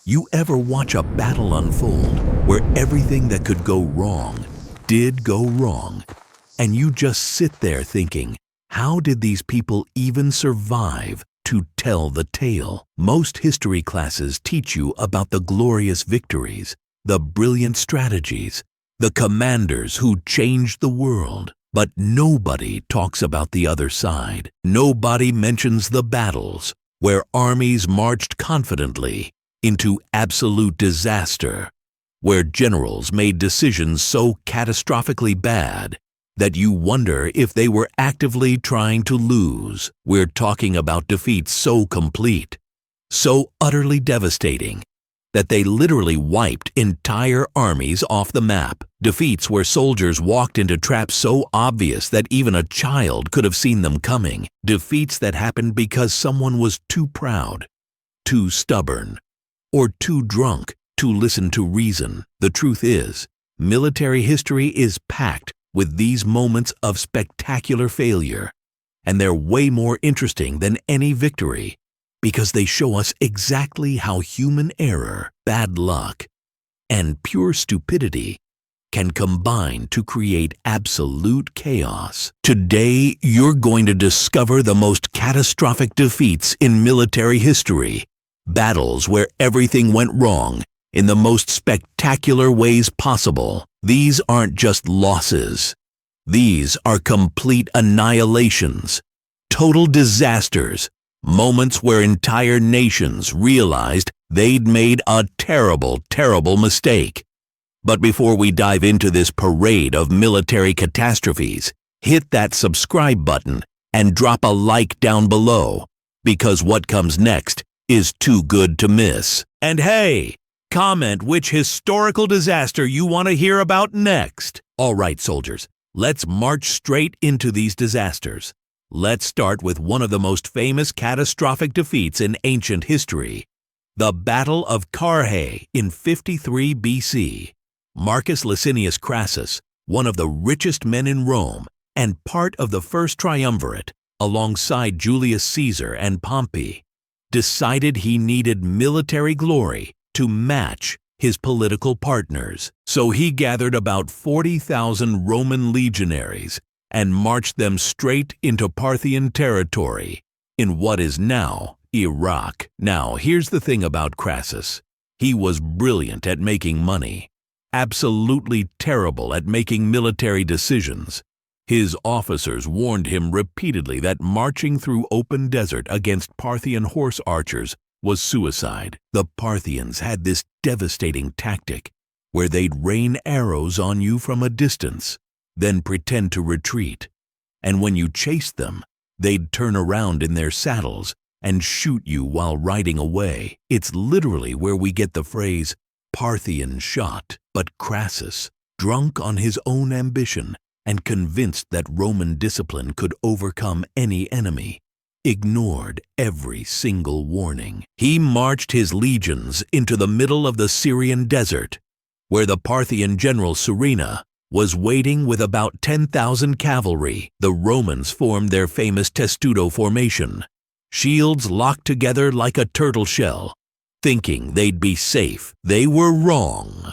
You ever watch a battle unfold where everything that could go wrong did go wrong, and you just sit there thinking, how did these people even survive to tell the tale? Most history classes teach you about the glorious victories, the brilliant strategies, the commanders who changed the world. But nobody talks about the other side. Nobody mentions the battles where armies marched confidently into absolute disaster, where generals made decisions so catastrophically bad that you wonder if they were actively trying to lose. We're talking about defeats so complete, so utterly devastating, that they literally wiped entire armies off the map. Defeats where soldiers walked into traps so obvious that even a child could have seen them coming. Defeats that happened because someone was too proud, too stubborn, or too drunk to listen to reason. The truth is, military history is packed with these moments of spectacular failure, and they're way more interesting than any victory because they show us exactly how human error, bad luck, and pure stupidity can combine to create absolute chaos. Today, you're going to discover the most catastrophic defeats in military history. Battles where everything went wrong in the most spectacular ways possible. These aren't just losses. These are complete annihilations, total disasters, moments where entire nations realized they'd made a terrible, terrible mistake. But before we dive into this parade of military catastrophes, hit that subscribe button and drop a like down below, because what comes next is too good to miss. And hey, comment which historical disaster you want to hear about next. All right, soldiers, let's march straight into these disasters. Let's start with one of the most famous catastrophic defeats in ancient history, the Battle of Carrhae in 53 BC. Marcus Licinius Crassus, one of the richest men in Rome and part of the first triumvirate, alongside Julius Caesar and Pompey, decided he needed military glory to match his political partners. So he gathered about 40,000 Roman legionaries and marched them straight into Parthian territory in what is now Iraq. Now, here's the thing about Crassus. He was brilliant at making money, absolutely terrible at making military decisions. His officers warned him repeatedly that marching through open desert against Parthian horse archers was suicide. The Parthians had this devastating tactic where they'd rain arrows on you from a distance, then pretend to retreat. And when you chased them, they'd turn around in their saddles and shoot you while riding away. It's literally where we get the phrase Parthian shot. But Crassus, drunk on his own ambition and convinced that Roman discipline could overcome any enemy, ignored every single warning. He marched his legions into the middle of the Syrian desert, where the Parthian general Surena was waiting with about 10,000 cavalry. The Romans formed their famous testudo formation, shields locked together like a turtle shell, thinking they'd be safe. They were wrong.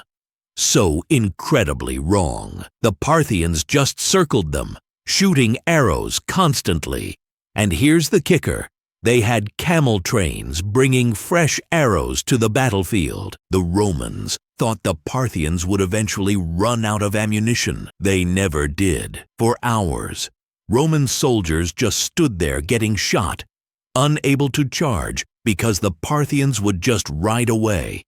So incredibly wrong. The Parthians just circled them, shooting arrows constantly. And here's the kicker. They had camel trains bringing fresh arrows to the battlefield. The Romans thought the Parthians would eventually run out of ammunition. They never did. For hours, Roman soldiers just stood there getting shot, unable to charge because the Parthians would just ride away,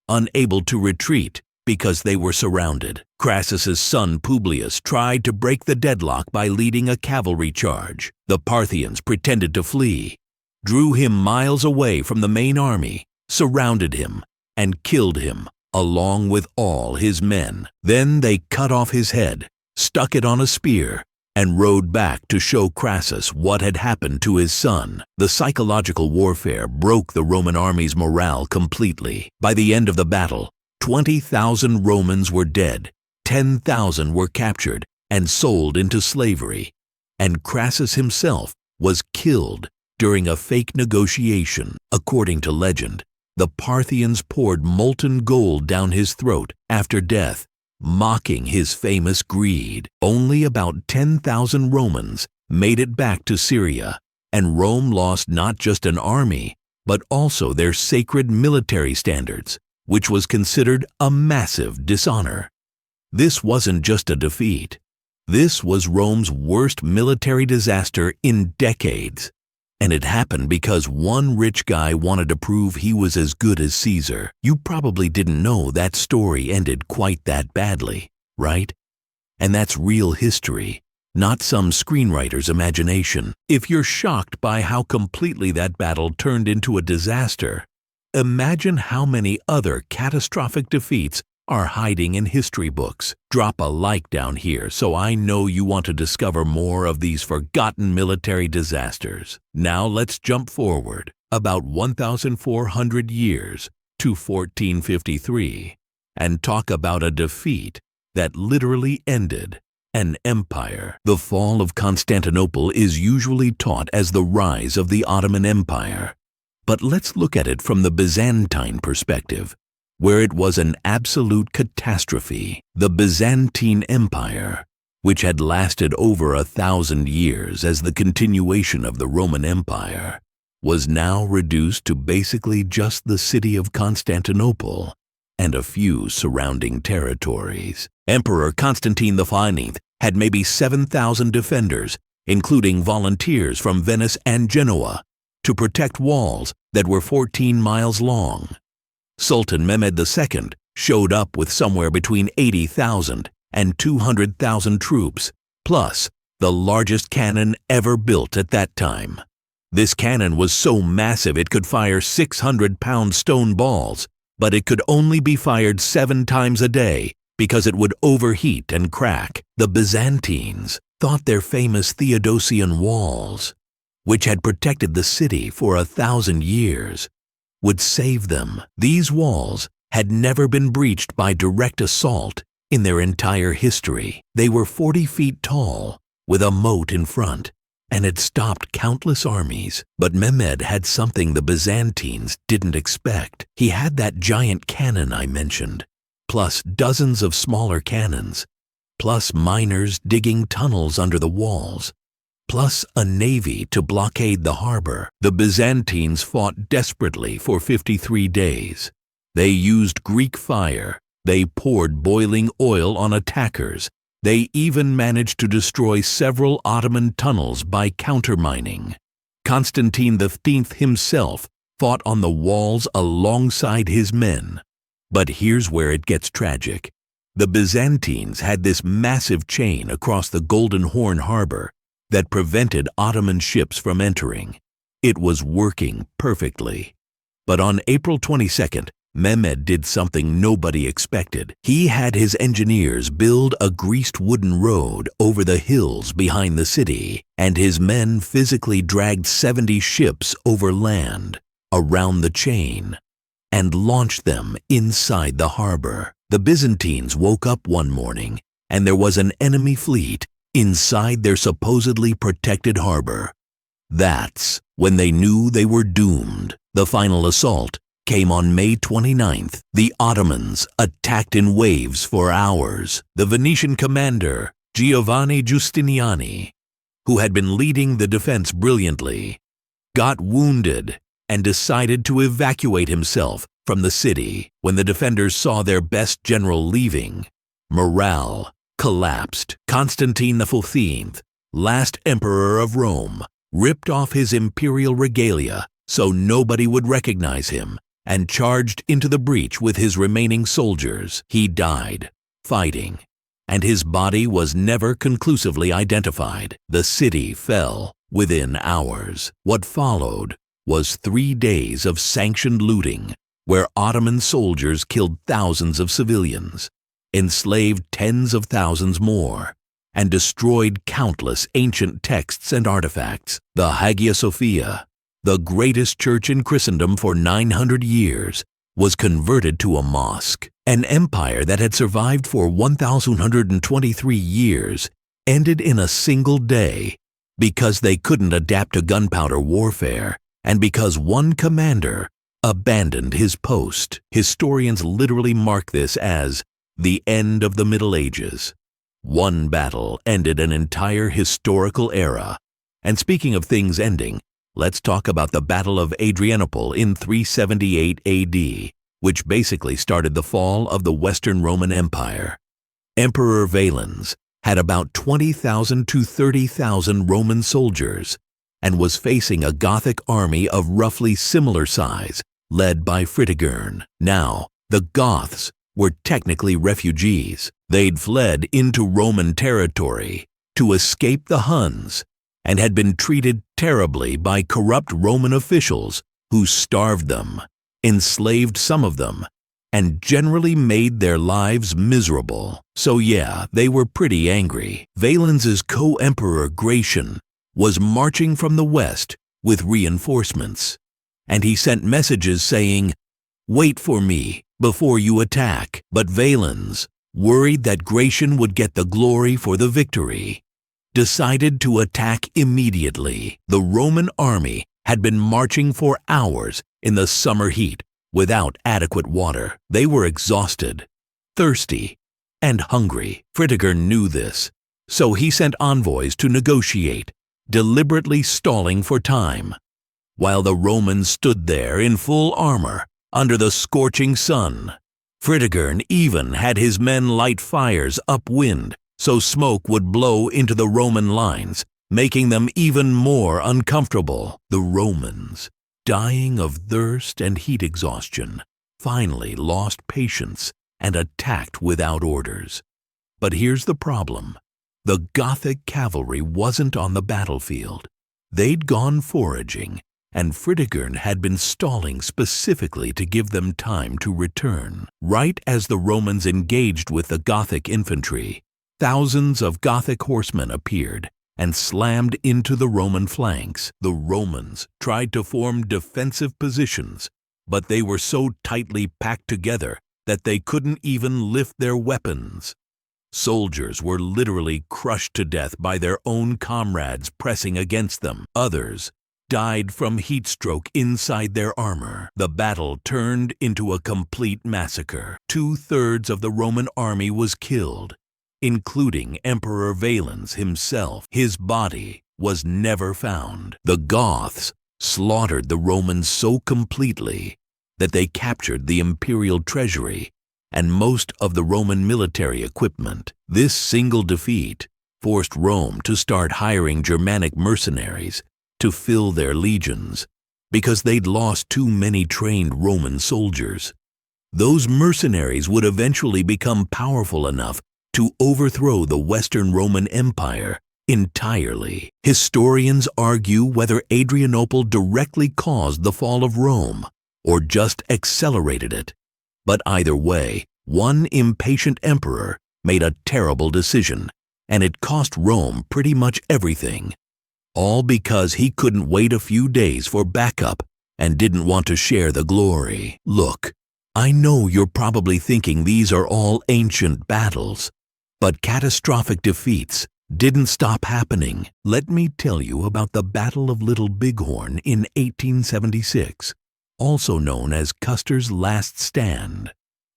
unable to retreat because they were surrounded. Crassus's son Publius tried to break the deadlock by leading a cavalry charge. The Parthians pretended to flee, drew him miles away from the main army, surrounded him, and killed him, along with all his men. Then they cut off his head, stuck it on a spear, and rode back to show Crassus what had happened to his son. The psychological warfare broke the Roman army's morale completely. By the end of the battle, 20,000 Romans were dead, 10,000 were captured and sold into slavery, and Crassus himself was killed during a fake negotiation. According to legend, The Parthians poured molten gold down his throat after death, mocking his famous greed. Only about 10,000 Romans made it back to Syria, and Rome lost not just an army, but also their sacred military standards, which was considered a massive dishonor. This wasn't just a defeat. This was Rome's worst military disaster in decades. And it happened because one rich guy wanted to prove he was as good as Caesar. You probably didn't know that story ended quite that badly, right? And that's real history, not some screenwriter's imagination. If you're shocked by how completely that battle turned into a disaster, imagine how many other catastrophic defeats are hiding in history books. Drop a like down here so I know you want to discover more of these forgotten military disasters. Now let's jump forward about 1,400 years to 1453 and talk about a defeat that literally ended an empire. The fall of Constantinople is usually taught as the rise of the Ottoman Empire. But let's look at it from the Byzantine perspective, where it was an absolute catastrophe. The Byzantine Empire, which had lasted over 1,000 years as the continuation of the Roman Empire, was now reduced to basically just the city of Constantinople and a few surrounding territories. Emperor Constantine V had maybe 7,000 defenders, including volunteers from Venice and Genoa, to protect walls that were 14 miles long. Sultan Mehmed II showed up with somewhere between 80,000 and 200,000 troops, plus the largest cannon ever built at that time. This cannon was so massive it could fire 600-pound stone balls, but it could only be fired 7 times a day because it would overheat and crack. The Byzantines thought their famous Theodosian walls, which had protected the city for 1,000 years, would save them. These walls had never been breached by direct assault in their entire history. They were 40 feet tall, with a moat in front, and had stopped countless armies. But Mehmed had something the Byzantines didn't expect. He had that giant cannon I mentioned, plus dozens of smaller cannons, plus miners digging tunnels under the walls, plus a navy to blockade the harbor. The Byzantines fought desperately for 53 days. They used Greek fire. They poured boiling oil on attackers. They even managed to destroy several Ottoman tunnels by countermining. Constantine V himself fought on the walls alongside his men. But here's where it gets tragic. The Byzantines had this massive chain across the Golden Horn Harbor that prevented Ottoman ships from entering. It was working perfectly. But on April 22nd, Mehmed did something nobody expected. He had his engineers build a greased wooden road over the hills behind the city, and his men physically dragged 70 ships over land, around the chain, and launched them inside the harbor. The Byzantines woke up one morning, and there was an enemy fleet inside their supposedly protected harbor. That's when they knew they were doomed. The final assault came on May 29th. The Ottomans attacked in waves for hours. The Venetian commander, Giovanni Giustiniani, who had been leading the defense brilliantly, got wounded and decided to evacuate himself from the city. When the defenders saw their best general leaving, morale collapsed. Constantine XIV, last emperor of Rome, ripped off his imperial regalia so nobody would recognize him and charged into the breach with his remaining soldiers. He died fighting, and his body was never conclusively identified. The city fell within hours. What followed was 3 days of sanctioned looting, where Ottoman soldiers killed thousands of civilians, enslaved tens of thousands more, and destroyed countless ancient texts and artifacts. The Hagia Sophia, the greatest church in Christendom for 900 years, was converted to a mosque. An empire that had survived for 1,123 years ended in a single day because they couldn't adapt to gunpowder warfare and because one commander abandoned his post. Historians literally mark this as the end of the Middle Ages. One battle ended an entire historical era. And speaking of things ending, let's talk about the Battle of Adrianople in 378 AD, which basically started the fall of the Western Roman Empire. Emperor Valens had about 20,000 to 30,000 Roman soldiers and was facing a Gothic army of roughly similar size, led by Fritigern. Now, the Goths were technically refugees. They'd fled into Roman territory to escape the Huns and had been treated terribly by corrupt Roman officials who starved them, enslaved some of them, and generally made their lives miserable. So yeah, they were pretty angry. Valens's co-emperor Gratian was marching from the west with reinforcements, and he sent messages saying, "Wait for me before you attack." But Valens, worried that Gratian would get the glory for the victory, decided to attack immediately. The Roman army had been marching for hours in the summer heat without adequate water. They were exhausted, thirsty, and hungry. Fritigern knew this, so he sent envoys to negotiate, deliberately stalling for time. While the Romans stood there in full armor under the scorching sun, Fritigern even had his men light fires upwind so smoke would blow into the Roman lines, making them even more uncomfortable. The Romans, dying of thirst and heat exhaustion, finally lost patience and attacked without orders. But here's the problem. The Gothic cavalry wasn't on the battlefield. They'd gone foraging, and Fritigern had been stalling specifically to give them time to return. Right as the Romans engaged with the Gothic infantry, thousands of Gothic horsemen appeared and slammed into the Roman flanks. The Romans tried to form defensive positions, but they were so tightly packed together that they couldn't even lift their weapons. Soldiers were literally crushed to death by their own comrades pressing against them. Others died from heat stroke inside their armor. The battle turned into a complete massacre. 2/3 of the Roman army was killed, including Emperor Valens himself. His body was never found. The Goths slaughtered the Romans so completely that they captured the imperial treasury and most of the Roman military equipment. This single defeat forced Rome to start hiring Germanic mercenaries to fill their legions because they'd lost too many trained Roman soldiers. Those mercenaries would eventually become powerful enough to overthrow the Western Roman Empire entirely. Historians argue whether Adrianople directly caused the fall of Rome or just accelerated it. But either way, one impatient emperor made a terrible decision, and it cost Rome pretty much everything. All because he couldn't wait a few days for backup and didn't want to share the glory. Look, I know you're probably thinking these are all ancient battles, but catastrophic defeats didn't stop happening. Let me tell you about the Battle of Little Bighorn in 1876, also known as Custer's Last Stand,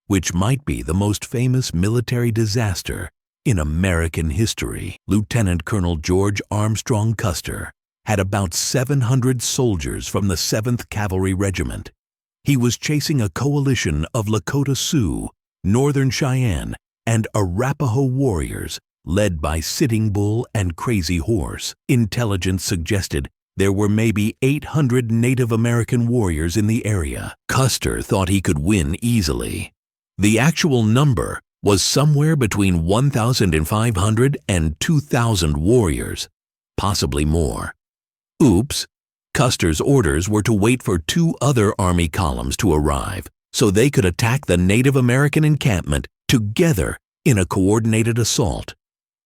which might be the most famous military disaster in American history. Lieutenant Colonel George Armstrong Custer had about 700 soldiers from the 7th Cavalry Regiment. He was chasing a coalition of Lakota Sioux, Northern Cheyenne, and Arapaho warriors led by Sitting Bull and Crazy Horse. Intelligence suggested there were maybe 800 Native American warriors in the area. Custer thought he could win easily. The actual number was somewhere between 1,500 and 2,000 warriors, possibly more. Oops! Custer's orders were to wait for 2 other army columns to arrive so they could attack the Native American encampment together in a coordinated assault.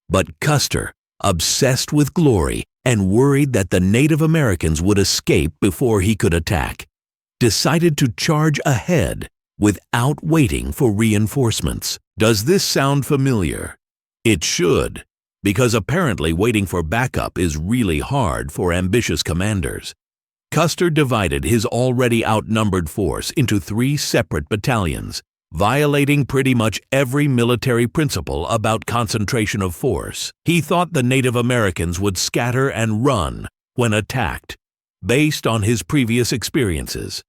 But Custer, obsessed with glory and worried that the Native Americans would escape before he could attack, decided to charge ahead without waiting for reinforcements. Does this sound familiar? It should, because apparently waiting for backup is really hard for ambitious commanders. Custer divided his already outnumbered force into 3 separate battalions, violating pretty much every military principle about concentration of force. He thought the Native Americans would scatter and run when attacked, based on his previous experiences.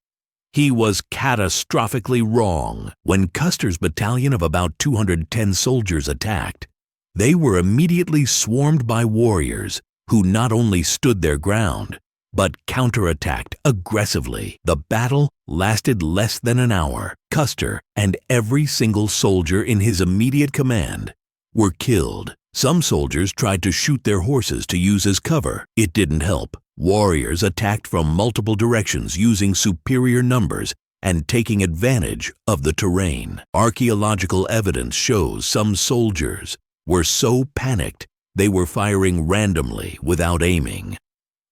He was catastrophically wrong. When Custer's battalion of about 210 soldiers attacked, they were immediately swarmed by warriors who not only stood their ground, but counterattacked aggressively. The battle lasted less than an hour. Custer and every single soldier in his immediate command were killed. Some soldiers tried to shoot their horses to use as cover. It didn't help. Warriors attacked from multiple directions using superior numbers and taking advantage of the terrain. Archaeological evidence shows some soldiers were so panicked they were firing randomly without aiming.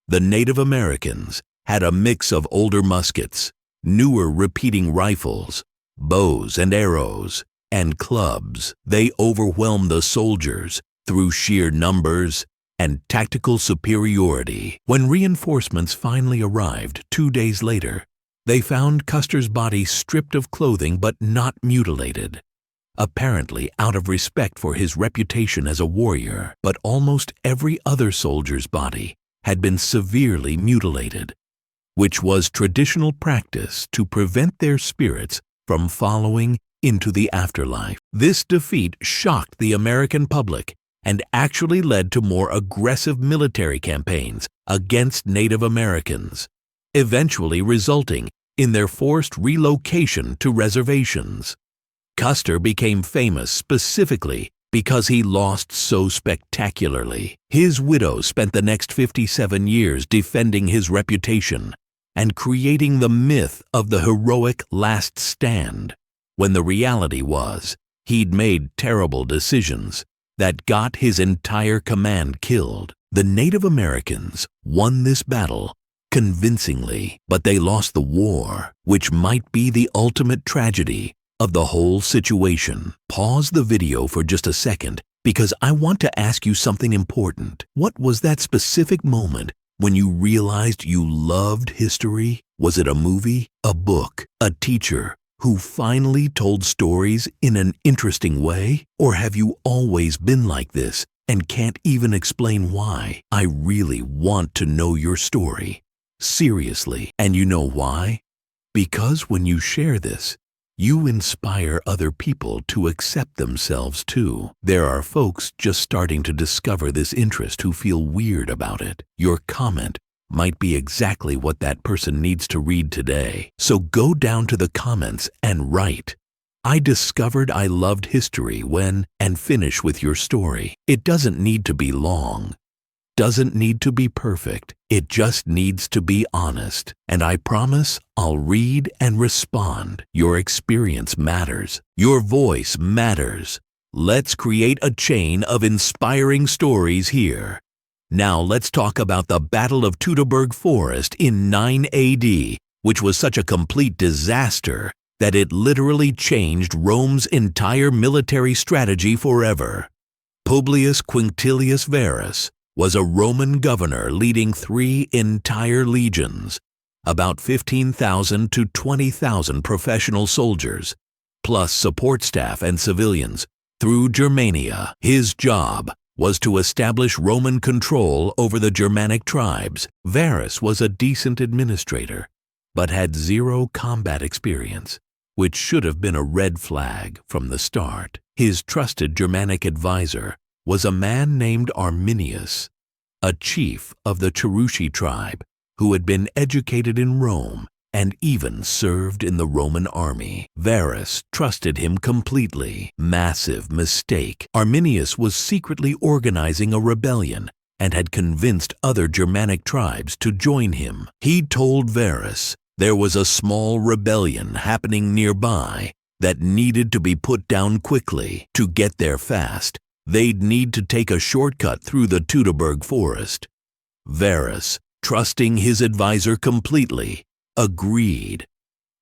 The Native Americans had a mix of older muskets, newer repeating rifles, bows and arrows, and clubs. They overwhelmed the soldiers through sheer numbers and tactical superiority. When reinforcements finally arrived 2 days later, they found Custer's body stripped of clothing but not mutilated, apparently out of respect for his reputation as a warrior. But almost every other soldier's body had been severely mutilated, which was traditional practice to prevent their spirits from following into the afterlife. This defeat shocked the American public and actually led to more aggressive military campaigns against Native Americans, eventually resulting in their forced relocation to reservations. Custer became famous specifically because he lost so spectacularly. His widow spent the next 57 years defending his reputation and creating the myth of the heroic last stand, when the reality was he'd made terrible decisions that got his entire command killed. The Native Americans won this battle convincingly, but they lost the war, which might be the ultimate tragedy of the whole situation. Pause the video for just a second because I want to ask you something important. What was that specific moment when you realized you loved history? Was it a movie, a book, a teacher who finally told stories in an interesting way? Or have you always been like this and can't even explain why? I really want to know your story. Seriously. And you know why? Because when you share this, you inspire other people to accept themselves too. There are folks just starting to discover this interest who feel weird about it. Your comment might be exactly what that person needs to read today. So go down to the comments and write, "I discovered I loved history when," and finish with your story. It doesn't need to be long. Doesn't need to be perfect. It just needs to be honest. And I promise I'll read and respond. Your experience matters. Your voice matters. Let's create a chain of inspiring stories here. Now let's talk about the Battle of Teutoburg Forest in 9 AD, which was such a complete disaster that it literally changed Rome's entire military strategy forever. Publius Quinctilius Varus was a Roman governor leading 3 entire legions, about 15,000 to 20,000 professional soldiers, plus support staff and civilians, through Germania. His job was to establish Roman control over the Germanic tribes. Varus was a decent administrator, but had 0 combat experience, which should have been a red flag from the start. His trusted Germanic advisor was a man named Arminius, a chief of the Cherusci tribe who had been educated in Rome and even served in the Roman army. Varus trusted him completely. Massive mistake. Arminius was secretly organizing a rebellion and had convinced other Germanic tribes to join him. He told Varus there was a small rebellion happening nearby that needed to be put down quickly. To get there fast, they'd need to take a shortcut through the Teutoburg Forest. Varus, trusting his advisor completely, agreed.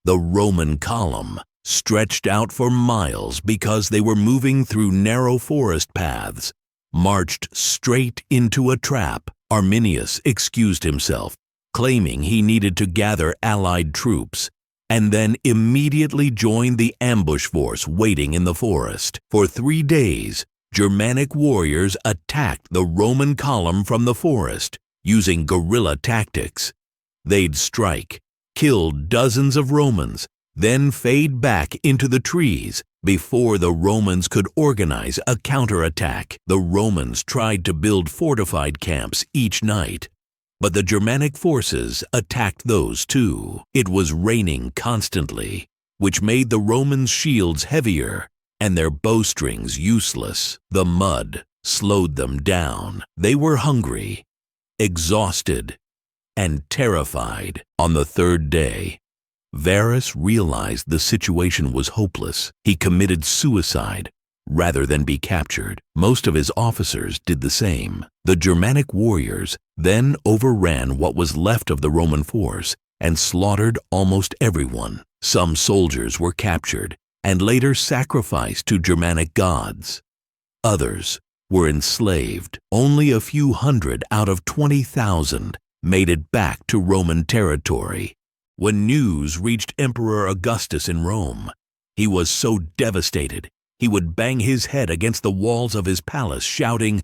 The Roman column stretched out for miles because they were moving through narrow forest paths, marched straight into a trap. Arminius excused himself claiming he needed to gather Allied troops, and then immediately joined the ambush force waiting in the forest. For 3 days, Germanic warriors attacked the Roman column from the forest using guerrilla tactics. They'd strike, kill dozens of Romans, then fade back into the trees before the Romans could organize a counterattack. The Romans tried to build fortified camps each night, but the Germanic forces attacked those too. It was raining constantly, which made the Romans' shields heavier and their bowstrings useless. The mud slowed them down. They were hungry, exhausted, and terrified. On the 3rd day, Varus realized the situation was hopeless. He committed suicide rather than be captured. Most of his officers did the same. The Germanic warriors then overran what was left of the Roman force and slaughtered almost everyone. Some soldiers were captured and later sacrificed to Germanic gods. Others were enslaved. Only a few hundred out of 20,000 made it back to Roman territory. When news reached Emperor Augustus in Rome, he was so devastated he would bang his head against the walls of his palace shouting,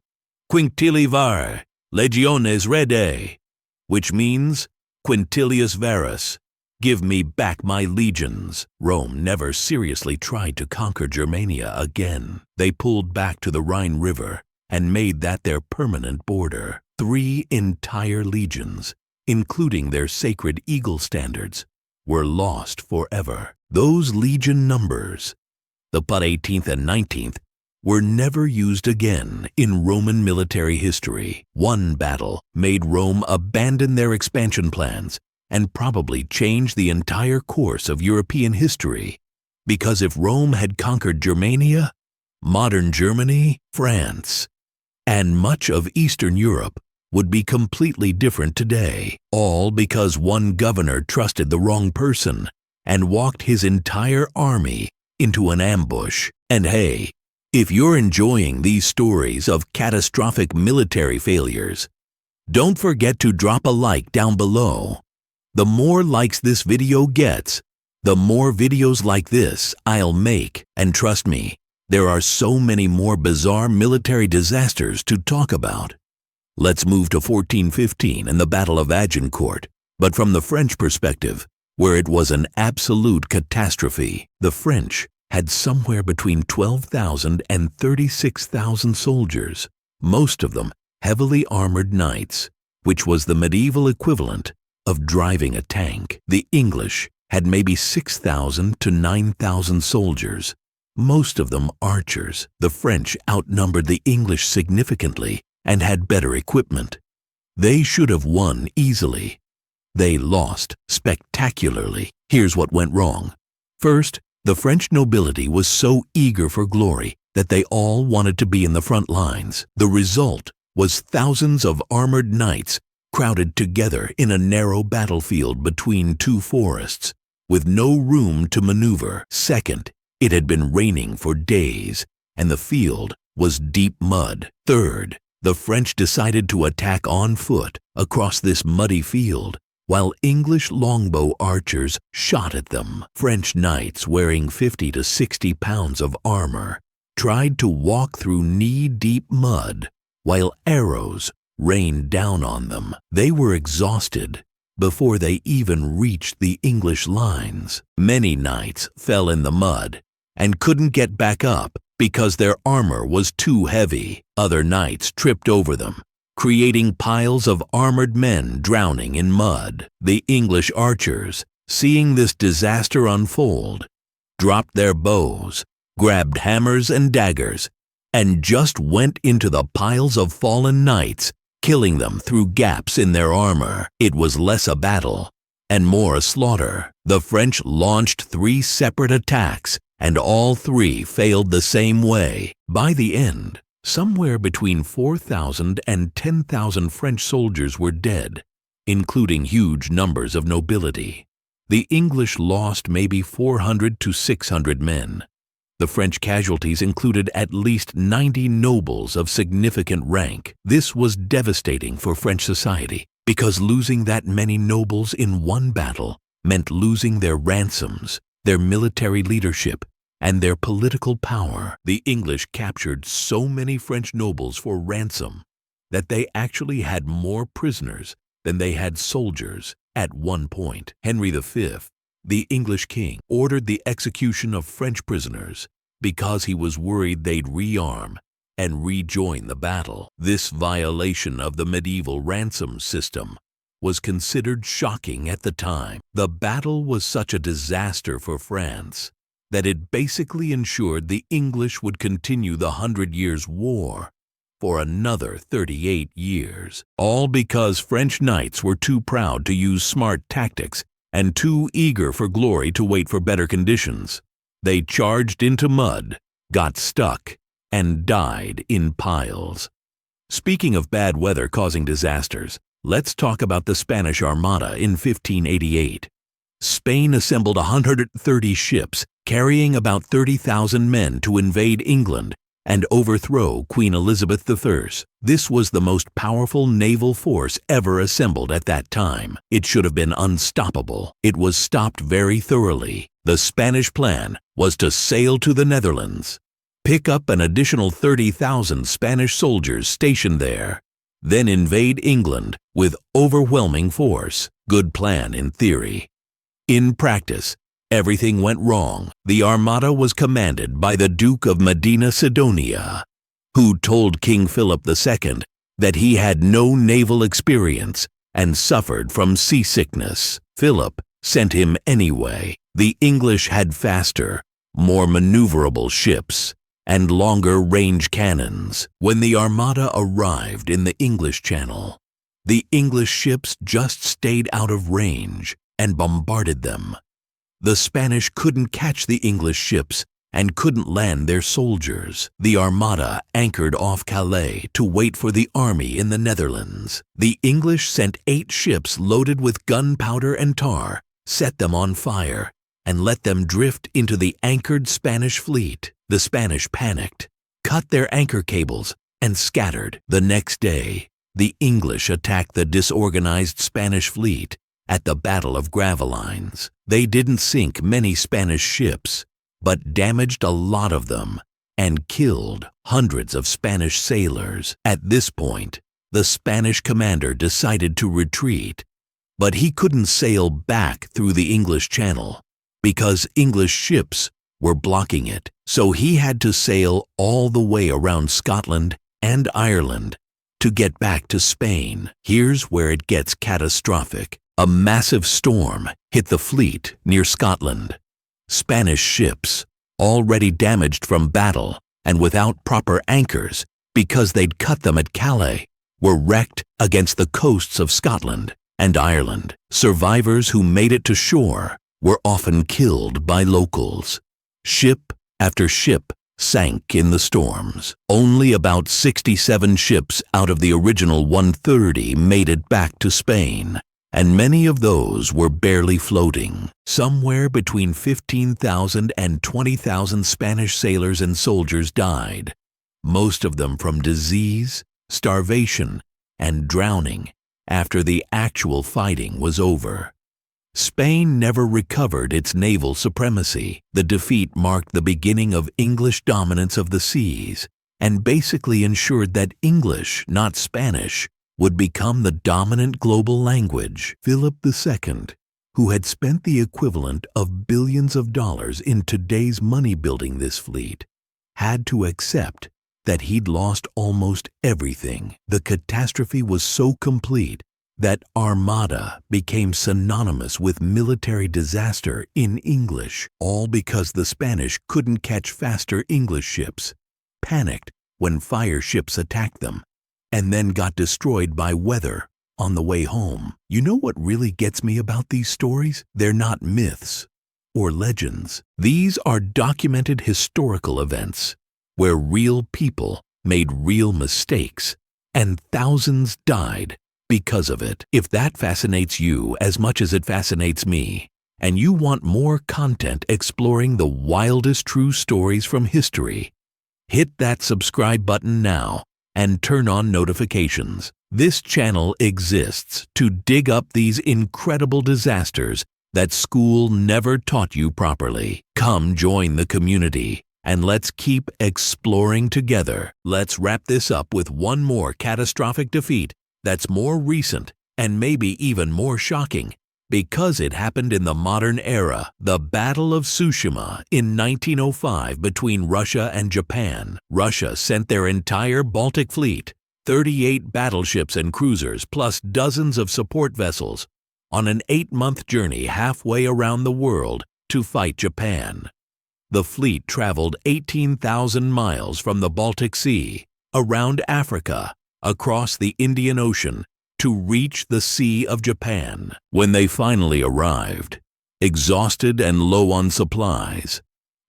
"Quintili var, legiones rede," which means, "Quintilius Varus, give me back my legions." Rome never seriously tried to conquer Germania again. They pulled back to the Rhine River and made that their permanent border. 3 entire legions, including their sacred eagle standards, were lost forever. Those legion numbers, the Pod 18th and 19th, were never used again in Roman military history. One battle made Rome abandon their expansion plans and probably change the entire course of European history. Because if Rome had conquered Germania, modern Germany, France, and much of Eastern Europe would be completely different today. All because one governor trusted the wrong person and walked his entire army into an ambush. And hey, if you're enjoying these stories of catastrophic military failures, don't forget to drop a like down below. The more likes this video gets, the more videos like this I'll make. And trust me, there are so many more bizarre military disasters to talk about. Let's move to 1415 and the Battle of Agincourt, but from the French perspective, where it was an absolute catastrophe. The French had somewhere between 12,000 and 36,000 soldiers, most of them heavily armored knights, which was the medieval equivalent of driving a tank. The English had maybe 6,000 to 9,000 soldiers, most of them archers. The French outnumbered the English significantly and had better equipment. They should have won easily. They lost spectacularly. Here's what went wrong. First, the French nobility was so eager for glory that they all wanted to be in the front lines. The result was thousands of armored knights crowded together in a narrow battlefield between 2 forests, with no room to maneuver. Second, it had been raining for days, and the field was deep mud. Third, the French decided to attack on foot across this muddy field, while English longbow archers shot at them. French knights wearing 50 to 60 pounds of armor tried to walk through knee-deep mud, while arrows rained down on them. They were exhausted before they even reached the English lines. Many knights fell in the mud and couldn't get back up because their armor was too heavy. Other knights tripped over them, creating piles of armored men drowning in mud. The English archers, seeing this disaster unfold, dropped their bows, grabbed hammers and daggers, and just went into the piles of fallen knights, killing them through gaps in their armor. It was less a battle and more a slaughter. The French launched 3 separate attacks, and all 3 failed the same way. By the end, somewhere between 4,000 and 10,000 French soldiers were dead, including huge numbers of nobility. The English lost maybe 400 to 600 men. The French casualties included at least 90 nobles of significant rank. This was devastating for French society because losing that many nobles in one battle meant losing their ransoms, their military leadership, and their political power. The English captured so many French nobles for ransom that they actually had more prisoners than they had soldiers at one point. Henry V, the English king, ordered the execution of French prisoners because he was worried they'd rearm and rejoin the battle. This violation of the medieval ransom system was considered shocking at the time. The battle was such a disaster for France that it basically ensured the English would continue the 100 Years' War for another 38 years, all because French knights were too proud to use smart tactics and too eager for glory to wait for better conditions. They charged into mud, got stuck, and died in piles. Speaking of bad weather causing disasters, let's talk about the Spanish Armada in 1588. Spain assembled 130 ships carrying about 30,000 men to invade England and overthrow Queen Elizabeth I. This was the most powerful naval force ever assembled at that time. It should have been unstoppable. It was stopped very thoroughly. The Spanish plan was to sail to the Netherlands, pick up an additional 30,000 Spanish soldiers stationed there, then invade England with overwhelming force. Good plan in theory. In practice, everything went wrong. The Armada was commanded by the Duke of Medina Sidonia, who told King Philip II that he had no naval experience and suffered from seasickness. Philip sent him anyway. The English had faster, more maneuverable ships and longer-range cannons. When the Armada arrived in the English Channel, the English ships just stayed out of range and bombarded them. The Spanish couldn't catch the English ships and couldn't land their soldiers. The Armada anchored off Calais to wait for the army in the Netherlands. The English sent 8 ships loaded with gunpowder and tar, set them on fire, and let them drift into the anchored Spanish fleet. The Spanish panicked, cut their anchor cables, and scattered. The next day, the English attacked the disorganized Spanish fleet at the Battle of Gravelines. They didn't sink many Spanish ships, but damaged a lot of them and killed hundreds of Spanish sailors. At this point, the Spanish commander decided to retreat, but he couldn't sail back through the English Channel because English ships were blocking it. So he had to sail all the way around Scotland and Ireland to get back to Spain. Here's where it gets catastrophic. A massive storm hit the fleet near Scotland. Spanish ships, already damaged from battle and without proper anchors because they'd cut them at Calais, were wrecked against the coasts of Scotland and Ireland. Survivors who made it to shore were often killed by locals. Ship after ship sank in the storms. Only about 67 ships out of the original 130 made it back to Spain, and many of those were barely floating. Somewhere between 15,000 and 20,000 Spanish sailors and soldiers died, most of them from disease, starvation, and drowning after the actual fighting was over. Spain never recovered its naval supremacy. The defeat marked the beginning of English dominance of the seas and basically ensured that English, not Spanish, would become the dominant global language. Philip II, who had spent the equivalent of billions of dollars in today's money building this fleet, had to accept that he'd lost almost everything. The catastrophe was so complete that Armada became synonymous with military disaster in English, all because the Spanish couldn't catch faster English ships, panicked when fire ships attacked them, and then got destroyed by weather on the way home. You know what really gets me about these stories? They're not myths or legends. These are documented historical events where real people made real mistakes and thousands died because of it. If that fascinates you as much as it fascinates me, and you want more content exploring the wildest true stories from history, hit that subscribe button now and turn on notifications. This channel exists to dig up these incredible disasters that school never taught you properly. Come join the community and let's keep exploring together. Let's wrap this up with one more catastrophic defeat that's more recent and maybe even more shocking because it happened in the modern era, the Battle of Tsushima in 1905 between Russia and Japan. Russia sent their entire Baltic fleet, 38 battleships and cruisers, plus dozens of support vessels, on an 8-month journey halfway around the world to fight Japan. The fleet traveled 18,000 miles from the Baltic Sea, around Africa, across the Indian Ocean, to reach the Sea of Japan. When they finally arrived, exhausted and low on supplies,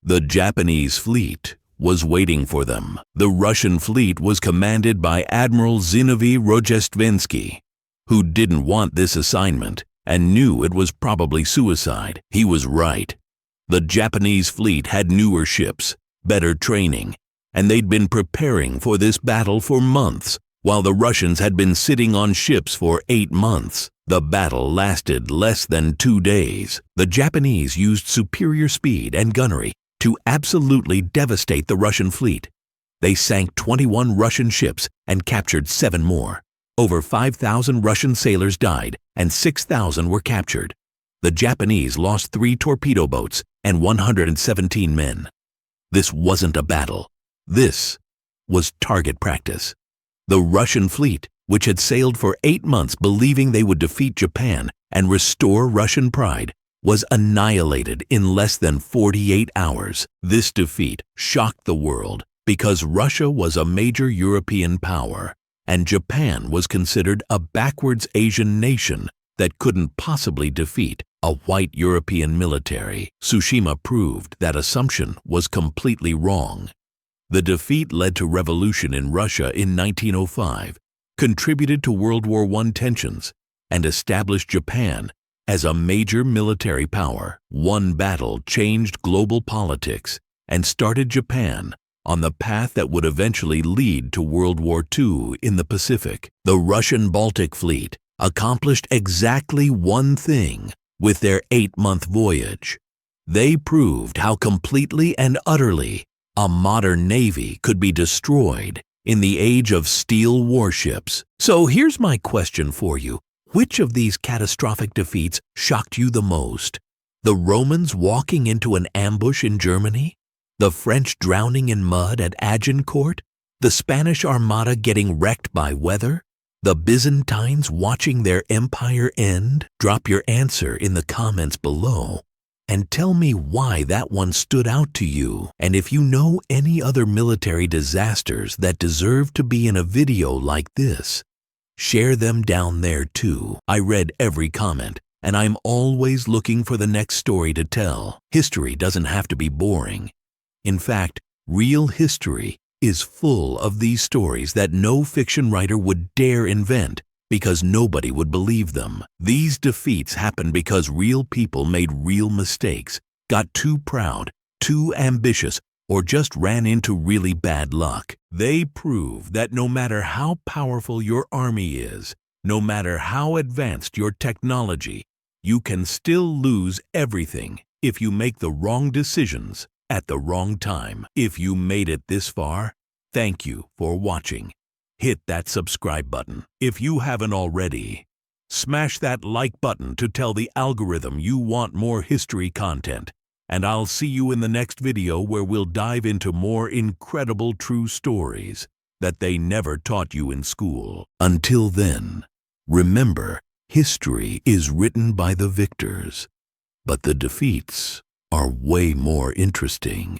the Japanese fleet was waiting for them. The Russian fleet was commanded by Admiral Zinovy Rozhdestvensky, who didn't want this assignment and knew it was probably suicide. He was right. The Japanese fleet had newer ships, better training, and they'd been preparing for this battle for months, while the Russians had been sitting on ships for 8 months. The battle lasted less than 2 days. The Japanese used superior speed and gunnery to absolutely devastate the Russian fleet. They sank 21 Russian ships and captured 7 more. Over 5,000 Russian sailors died and 6,000 were captured. The Japanese lost 3 torpedo boats and 117 men. This wasn't a battle. This was target practice. The Russian fleet, which had sailed for 8 months believing they would defeat Japan and restore Russian pride, was annihilated in less than 48 hours. This defeat shocked the world because Russia was a major European power, and Japan was considered a backwards Asian nation that couldn't possibly defeat a white European military. Tsushima proved that assumption was completely wrong. The defeat led to revolution in Russia in 1905, contributed to World War I tensions, and established Japan as a major military power. One battle changed global politics and started Japan on the path that would eventually lead to World War II in the Pacific. The Russian Baltic Fleet accomplished exactly one thing with their 8-month voyage. They proved how completely and utterly a modern navy could be destroyed in the age of steel warships. So here's my question for you. Which of these catastrophic defeats shocked you the most? The Romans walking into an ambush in Germany? The French drowning in mud at Agincourt? The Spanish Armada getting wrecked by weather? The Byzantines watching their empire end? Drop your answer in the comments below and tell me why that one stood out to you. And if you know any other military disasters that deserve to be in a video like this, share them down there too. I read every comment, and I'm always looking for the next story to tell. History doesn't have to be boring. In fact, real history is full of these stories that no fiction writer would dare invent because nobody would believe them. These defeats happened because real people made real mistakes, got too proud, too ambitious, or just ran into really bad luck. They prove that no matter how powerful your army is, no matter how advanced your technology, you can still lose everything if you make the wrong decisions at the wrong time. If you made it this far, thank you for watching. Hit that subscribe button if you haven't already. Smash that like button to tell the algorithm you want more history content. And I'll see you in the next video where we'll dive into more incredible true stories that they never taught you in school. Until then, remember, history is written by the victors, but the defeats are way more interesting.